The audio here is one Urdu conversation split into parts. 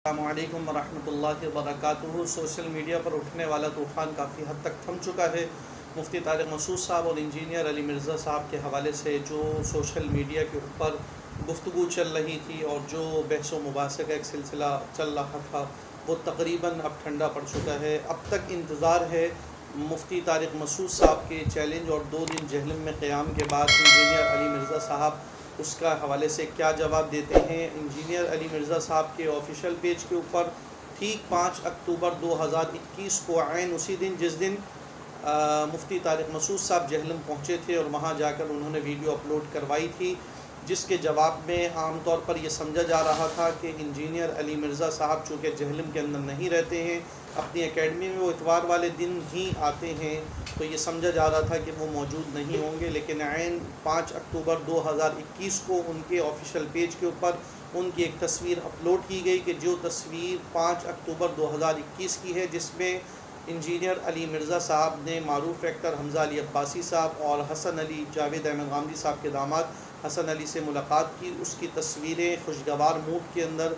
السلام علیکم ورحمۃ اللہ وبرکاتہ۔ سوشل میڈیا پر اٹھنے والا طوفان کافی حد تک تھم چکا ہے۔ مفتی طارق مسعود صاحب اور انجینئر علی مرزا صاحب کے حوالے سے جو سوشل میڈیا کے اوپر گفتگو چل رہی تھی اور جو بحث و مباحثے کا ایک سلسلہ چل رہا تھا وہ تقریباً اب ٹھنڈا پڑ چکا ہے۔ اب تک انتظار ہے مفتی طارق مسعود صاحب کے چیلنج اور 2 دن جہلم میں قیام کے بعد انجینئر علی مرزا صاحب اس کا حوالے سے کیا جواب دیتے ہیں۔ انجینئر علی مرزا صاحب کے آفیشیل پیج کے اوپر ٹھیک 5 اکتوبر 2021 کو عین اسی دن جس دن مفتی طارق مسعود صاحب جہلم پہنچے تھے اور وہاں جا کر انہوں نے ویڈیو اپلوڈ کروائی تھی، جس کے جواب میں عام طور پر یہ سمجھا جا رہا تھا کہ انجینئر علی مرزا صاحب چونکہ جہلم کے اندر نہیں رہتے ہیں، اپنی اکیڈمی میں وہ اتوار والے دن ہی آتے ہیں، تو یہ سمجھا جا رہا تھا کہ وہ موجود نہیں ہوں گے، لیکن عین 5 اکتوبر 2021 کو ان کے آفیشیل پیج کے اوپر ان کی ایک تصویر اپلوڈ کی گئی کہ جو تصویر 5 اکتوبر 2021 کی ہے، جس میں انجینئر علی مرزا صاحب نے معروف ایکٹر حمزہ علی عباسی صاحب اور حسن علی جاوید احمد غامدی صاحب کے داماد حسن علی سے ملاقات کی۔ اس کی تصویریں خوشگوار موڈ کے اندر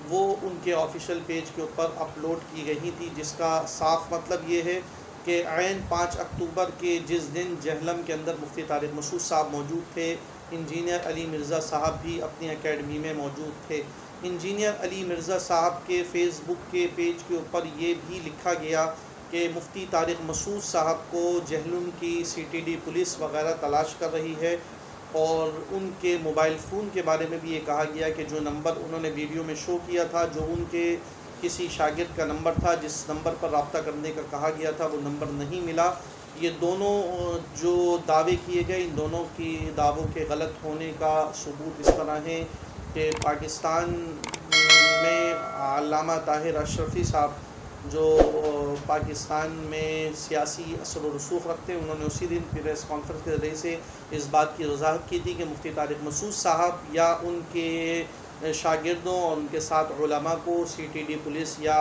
وہ ان کے آفیشیل پیج کے اوپر اپلوڈ کی گئی تھی، جس کا صاف مطلب یہ ہے کہ عین 5 اکتوبر کے جس دن جہلم کے اندر مفتی طارق مسعود صاحب موجود تھے، انجینئر علی مرزا صاحب بھی اپنی اکیڈمی میں موجود تھے۔ انجینئر علی مرزا صاحب کے فیس بک کے پیج کے اوپر یہ بھی لکھا گیا کہ مفتی طارق مسعود صاحب کو جہلم کی CTD پولیس وغیرہ تلاش کر رہی ہے، اور ان کے موبائل فون کے بارے میں بھی یہ کہا گیا کہ جو نمبر انہوں نے ویڈیو میں شو کیا تھا، جو ان کے کسی شاگرد کا نمبر تھا جس نمبر پر رابطہ کرنے کا کہا گیا تھا، وہ نمبر نہیں ملا۔ یہ دونوں جو دعوے کیے گئے، ان دونوں کی دعووں کے غلط ہونے کا ثبوت اس طرح ہے کہ پاکستان میں علامہ طاہر اشرفی صاحب جو پاکستان میں سیاسی اثر و رسوخ رکھتے ہیں، انہوں نے اسی دن پریس کانفرنس کے ذریعے سے اس بات کی وضاحت کی تھی کہ مفتی طارق مسعود صاحب یا ان کے شاگردوں اور ان کے ساتھ علماء کو CTD پولیس یا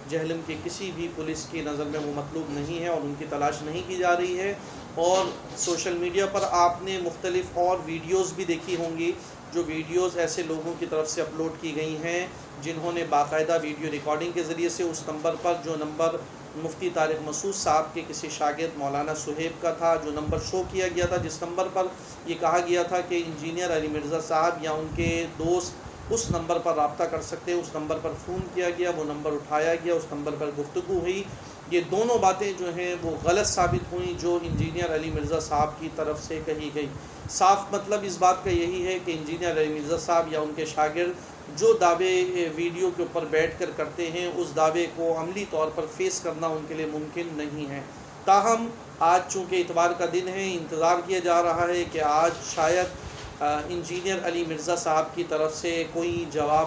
جہلم کی کسی بھی پولیس کی نظر میں وہ مطلوب نہیں ہے اور ان کی تلاش نہیں کی جا رہی ہے۔ اور سوشل میڈیا پر آپ نے مختلف اور ویڈیوز بھی دیکھی ہوں گی، جو ویڈیوز ایسے لوگوں کی طرف سے اپلوڈ کی گئی ہیں جنہوں نے باقاعدہ ویڈیو ریکارڈنگ کے ذریعے سے اس نمبر پر، جو نمبر مفتی طارق مسعود صاحب کے کسی شاگرد مولانا صہیب کا تھا، جو نمبر شو کیا گیا تھا، جس نمبر پر یہ کہا گیا تھا کہ انجینئر علی مرزا صاحب یا ان کے دوست اس نمبر پر رابطہ کر سکتے ہیں، اس نمبر پر فون کیا گیا، وہ نمبر اٹھایا گیا، اس نمبر پر گفتگو ہوئی۔ یہ دونوں باتیں جو ہیں وہ غلط ثابت ہوئیں جو انجینئر علی مرزا صاحب کی طرف سے کہی گئی۔ صاف مطلب اس بات کا یہی ہے کہ انجینئر علی مرزا صاحب یا ان کے شاگرد جو دعوے ویڈیو کے اوپر بیٹھ کر کرتے ہیں، اس دعوے کو عملی طور پر فیس کرنا ان کے لیے ممکن نہیں ہے۔ تاہم آج چونکہ اتوار کا دن ہے، انتظار کیا جا رہا ہے کہ آج شاید انجینئر علی مرزا صاحب کی طرف سے کوئی جواب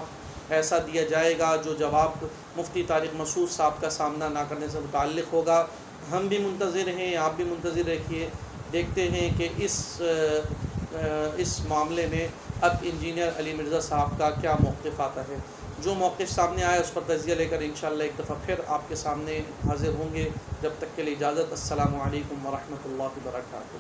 ایسا دیا جائے گا جو جواب مفتی طارق مسعود صاحب کا سامنا نہ کرنے سے متعلق ہوگا۔ ہم بھی منتظر ہیں، آپ بھی منتظر رکھیے، دیکھتے ہیں کہ اس معاملے میں اب انجینئر علی مرزا صاحب کا کیا موقف آتا ہے۔ جو موقف سامنے آیا اس پر تجزیہ لے کر انشاءاللہ ایک دفعہ پھر آپ کے سامنے حاضر ہوں گے۔ جب تک کے لیے اجازت، السلام علیکم ورحمۃ اللہ وبرکاتہ۔